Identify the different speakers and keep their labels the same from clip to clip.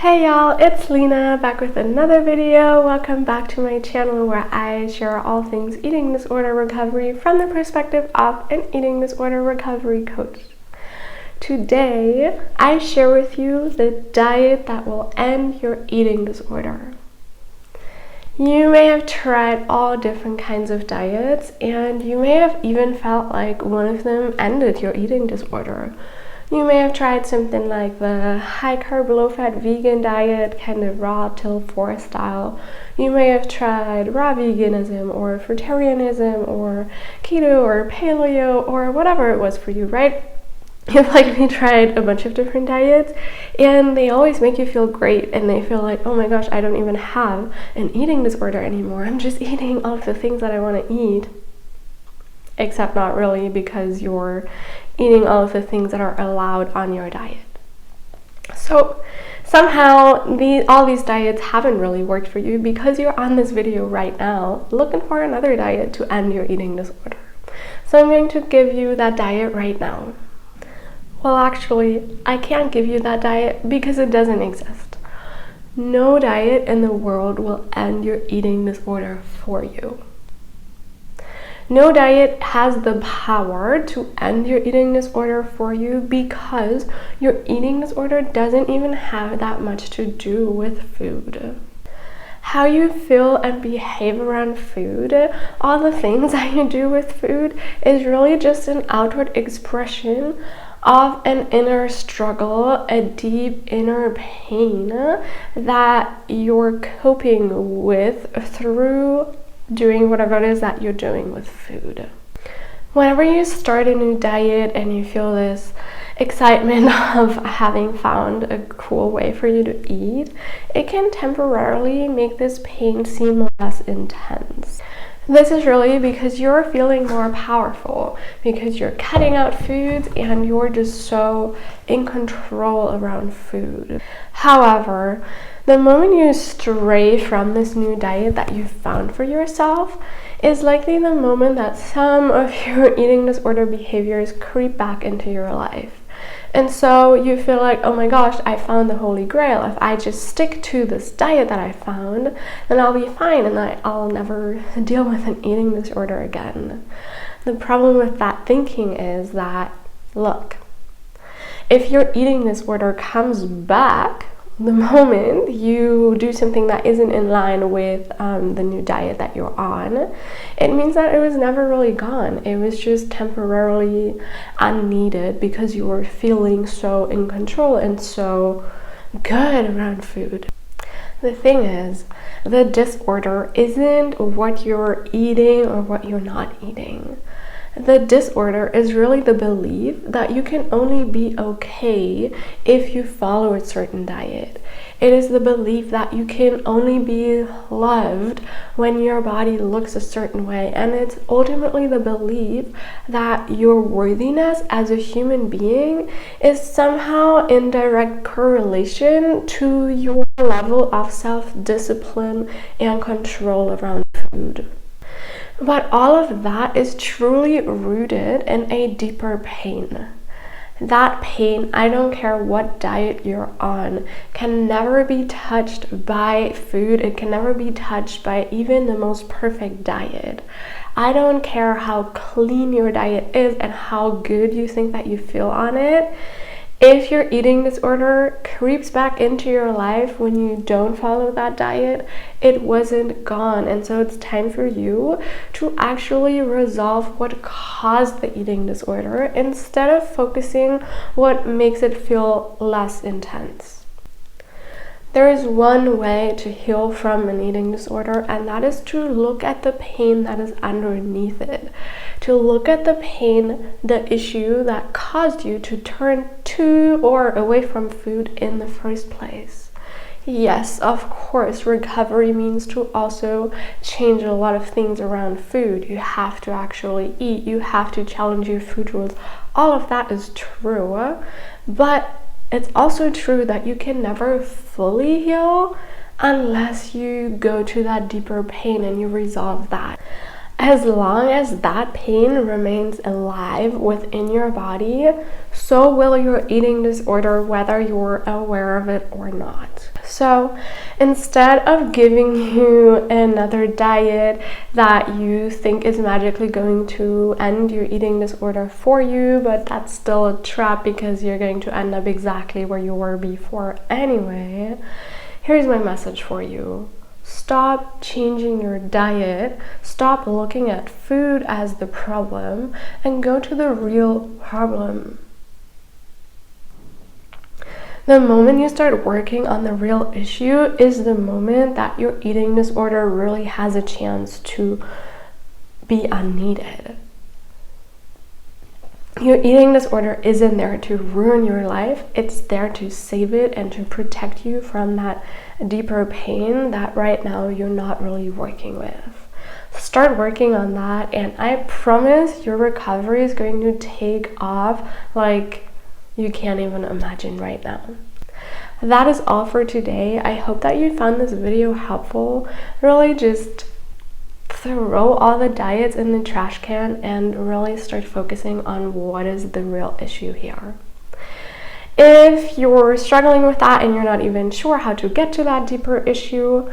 Speaker 1: Hey y'all, it's Lena back with another video. Welcome back to my channel where I share all things eating disorder recovery from the perspective of an eating disorder recovery coach. Today, I share with you the diet that will end your eating disorder. You may have tried all different kinds of diets, and you may have even felt like one of them ended your eating disorder. You may have tried something like the high-carb, low-fat vegan diet, kind of raw till 4 style. You may have tried raw veganism or fruitarianism or keto or paleo or whatever it was for you, right? You've likely tried a bunch of different diets and they always make you feel great and they feel like, oh my gosh, I don't even have an eating disorder anymore. I'm just eating all of the things that I want to eat. Except not really, because you're eating all of the things that are allowed on your diet. So somehow all these diets haven't really worked for you because you're on this video right now looking for another diet to end your eating disorder. So I'm going to give you that diet right now. Well, actually, I can't give you that diet because it doesn't exist. No diet in the world will end your eating disorder for you. No diet has the power to end your eating disorder for you because your eating disorder doesn't even have that much to do with food. How you feel and behave around food, all the things that you do with food, is really just an outward expression of an inner struggle, a deep inner pain that you're coping with through doing whatever it is that you're doing with food. Whenever you start a new diet and you feel this excitement of having found a cool way for you to eat, it can temporarily make this pain seem less intense. This is really because you're feeling more powerful, because you're cutting out foods and you're just so in control around food. However, the moment you stray from this new diet that you've found for yourself is likely the moment that some of your eating disorder behaviors creep back into your life. And so you feel like, oh my gosh, I found the holy grail. If I just stick to this diet that I found, then I'll be fine and I'll never deal with an eating disorder again. The problem with that thinking is that, look, if your eating disorder comes back the moment you do something that isn't in line with the new diet that you're on, it means that it was never really gone. It was just temporarily unneeded because you were feeling so in control and so good around food. The thing is, the disorder isn't what you're eating or what you're not eating. The disorder is really the belief that you can only be okay if you follow a certain diet. It is the belief that you can only be loved when your body looks a certain way. And it's ultimately the belief that your worthiness as a human being is somehow in direct correlation to your level of self-discipline and control around food. But all of that is truly rooted in a deeper pain. That pain, I don't care what diet you're on, can never be touched by food. It can never be touched by even the most perfect diet. I don't care how clean your diet is and how good you think that you feel on it. If your eating disorder creeps back into your life when you don't follow that diet, it wasn't gone. And so it's time for you to actually resolve what caused the eating disorder instead of focusing what makes it feel less intense. There is one way to heal from an eating disorder, and that is to look at the pain that is underneath it. To look at the pain, the issue that caused you to turn to or away from food in the first place. Yes, of course, recovery means to also change a lot of things around food. You have to actually eat. You have to challenge your food rules. All of that is true, but it's also true that you can never fully heal unless you go to that deeper pain and you resolve that. as long as that pain remains alive within your body, so will your eating disorder, whether you're aware of it or not. So instead of giving you another diet that you think is magically going to end your eating disorder for you, but that's still a trap because you're going to end up exactly where you were before anyway, here's my message for you. Stop changing your diet, stop looking at food as the problem, and go to the real problem. The moment you start working on the real issue is the moment that your eating disorder really has a chance to be unneeded. Your eating disorder isn't there to ruin your life, it's there to save it and to protect you from that deeper pain that right now you're not really working with. Start working on that, and I promise your recovery is going to take off like you can't even imagine right now. That is all for today. I hope that you found this video helpful. Really just throw all the diets in the trash can and really start focusing on what is the real issue here. If you're struggling with that and you're not even sure how to get to that deeper issue,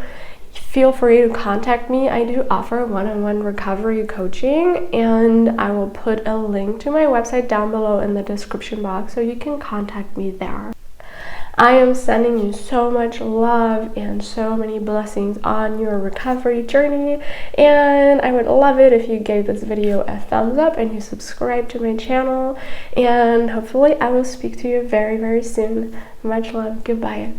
Speaker 1: feel free to contact me. I do offer one-on-one recovery coaching, and I will put a link to my website down below in the description box so you can contact me there. I am sending you so much love and so many blessings on your recovery journey, and I would love it if you gave this video a thumbs up and you subscribe to my channel, and hopefully I will speak to you very, very soon. Much love. Goodbye.